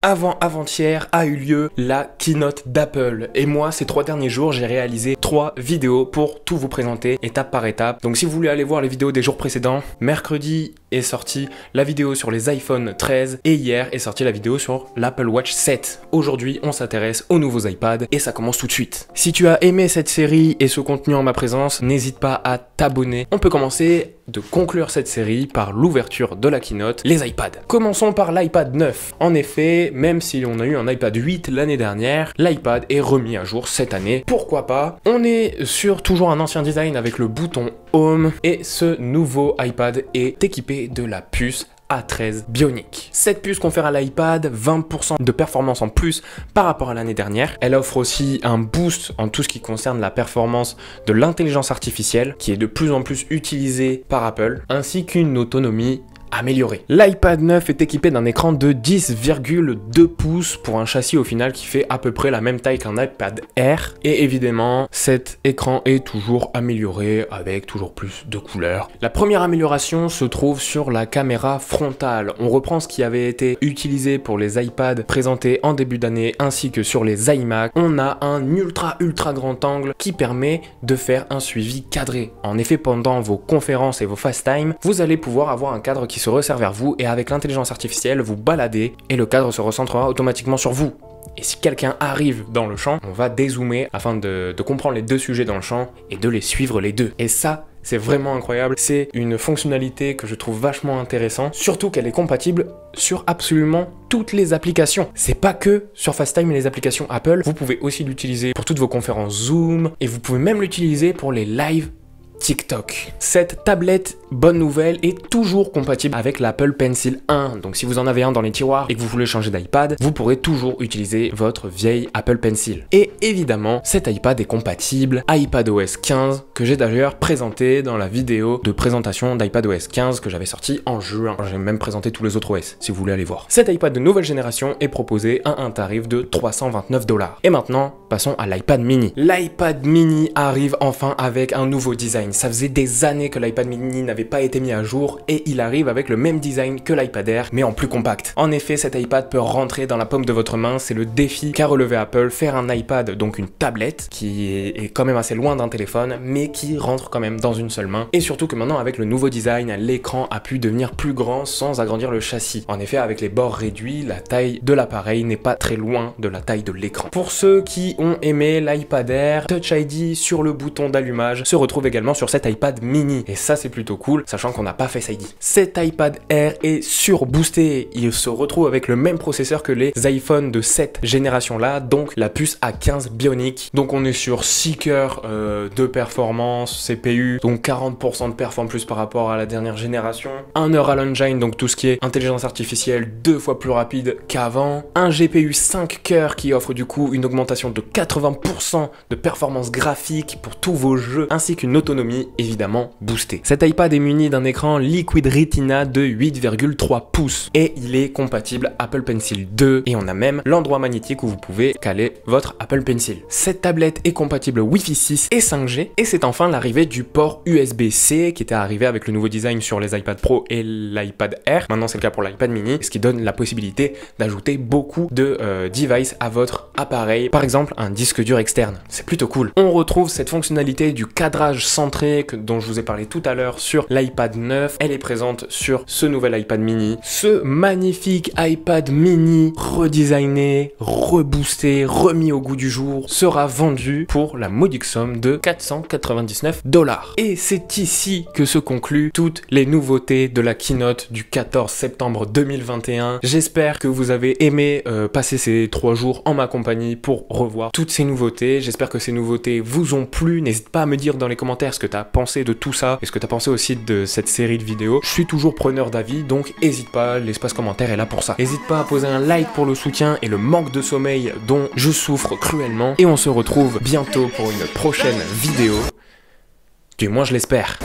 Avant-hier a eu lieu la keynote d'Apple et moi ces 3 derniers jours j'ai réalisé 3 vidéos pour tout vous présenter étape par étape. Donc si vous voulez aller voir les vidéos des jours précédents, mercredi est sortie la vidéo sur les iPhone 13 et hier est sortie la vidéo sur l'Apple Watch 7. Aujourd'hui on s'intéresse aux nouveaux iPads et ça commence tout de suite. Si tu as aimé cette série et ce contenu en ma présence, n'hésite pas à t'abonner. On peut commencer de conclure cette série par l'ouverture de la keynote, les iPads. Commençons par l'iPad 9. En effet, même si on a eu un iPad 8 l'année dernière, l'iPad est remis à jour cette année. Pourquoi pas? On est sur toujours un ancien design avec le bouton Home et ce nouveau iPad est équipé de la puce A13 Bionic. Cette puce confère à l'iPad 20% de performance en plus par rapport à l'année dernière. Elle offre aussi un boost en tout ce qui concerne la performance de l'intelligence artificielle qui est de plus en plus utilisée par Apple, ainsi qu'une autonomie améliorée. L'iPad 9 est équipé d'un écran de 10,2 pouces pour un châssis au final qui fait à peu près la même taille qu'un iPad Air. Et évidemment, cet écran est toujours amélioré avec toujours plus de couleurs. La première amélioration se trouve sur la caméra frontale. On reprend ce qui avait été utilisé pour les iPads présentés en début d'année ainsi que sur les iMac. On a un ultra grand angle qui permet de faire un suivi cadré. En effet, pendant vos conférences et vos FaceTime, vous allez pouvoir avoir un cadre qui se resserre vers vous et avec l'intelligence artificielle, vous baladez et le cadre se recentrera automatiquement sur vous. Et si quelqu'un arrive dans le champ, on va dézoomer afin de comprendre les deux sujets dans le champ et de les suivre les deux. Et ça, c'est vraiment incroyable. C'est une fonctionnalité que je trouve vachement intéressante, surtout qu'elle est compatible sur absolument toutes les applications. C'est pas que sur FaceTime et les applications Apple, vous pouvez aussi l'utiliser pour toutes vos conférences Zoom et vous pouvez même l'utiliser pour les lives TikTok. Cette tablette, bonne nouvelle, est toujours compatible avec l'Apple Pencil 1. Donc si vous en avez un dans les tiroirs et que vous voulez changer d'iPad, vous pourrez toujours utiliser votre vieille Apple Pencil. Et évidemment, cet iPad est compatible iPadOS 15, que j'ai d'ailleurs présenté dans la vidéo de présentation d'iPadOS 15 que j'avais sorti en juin. J'ai même présenté tous les autres OS, si vous voulez aller voir. Cet iPad de nouvelle génération est proposé à un tarif de 329 $. Et maintenant, passons à l'iPad mini. L'iPad mini arrive enfin avec un nouveau design. Ça faisait des années que l'iPad mini n'avait pas été mis à jour et il arrive avec le même design que l'iPad Air mais en plus compact. En effet, cet iPad peut rentrer dans la paume de votre main, c'est le défi qu'a relevé Apple, faire un iPad, donc une tablette qui est quand même assez loin d'un téléphone mais qui rentre quand même dans une seule main. Et surtout que maintenant avec le nouveau design, l'écran a pu devenir plus grand sans agrandir le châssis. En effet, avec les bords réduits, la taille de l'appareil n'est pas très loin de la taille de l'écran. Pour ceux qui ont aimé l'iPad Air, Touch ID sur le bouton d'allumage se retrouve également sur cet iPad mini et ça c'est plutôt cool sachant qu'on n'a pas Face ID. Cet iPad Air est surboosté, il se retrouve avec le même processeur que les iPhones de cette génération là, donc la puce A15 Bionic. Donc on est sur 6 cœurs de performance CPU, donc 40% de perf en plus par rapport à la dernière génération, un Neural Engine, donc tout ce qui est intelligence artificielle 2 fois plus rapide qu'avant, un GPU 5 cœurs qui offre du coup une augmentation de 80% de performance graphique pour tous vos jeux ainsi qu'une autonomie évidemment boosté. Cet iPad est muni d'un écran Liquid Retina de 8,3 pouces et il est compatible Apple Pencil 2 et on a même l'endroit magnétique où vous pouvez caler votre Apple Pencil. Cette tablette est compatible Wi-Fi 6 et 5G et c'est enfin l'arrivée du port USB-C qui était arrivé avec le nouveau design sur les iPad Pro et l'iPad Air. Maintenant c'est le cas pour l'iPad mini, ce qui donne la possibilité d'ajouter beaucoup de devices à votre appareil, par exemple un disque dur externe. C'est plutôt cool. On retrouve cette fonctionnalité du cadrage centré dont je vous ai parlé tout à l'heure sur l'iPad 9, elle est présente sur ce nouvel iPad mini. Ce magnifique iPad mini redesigné, reboosté, remis au goût du jour sera vendu pour la modique somme de 499 $. Et c'est ici que se concluent toutes les nouveautés de la keynote du 14 septembre 2021. J'espère que vous avez aimé passer ces 3 jours en ma compagnie pour revoir toutes ces nouveautés. J'espère que ces nouveautés vous ont plu. N'hésite pas à me dire dans les commentaires ce que tu as pensé de tout ça et ce que tu as pensé aussi de cette série de vidéos. Je suis toujours preneur d'avis, donc n'hésite pas, l'espace commentaire est là pour ça. N'hésite pas à poser un like pour le soutien et le manque de sommeil dont je souffre cruellement. Et on se retrouve bientôt pour une prochaine vidéo. Du moins je l'espère.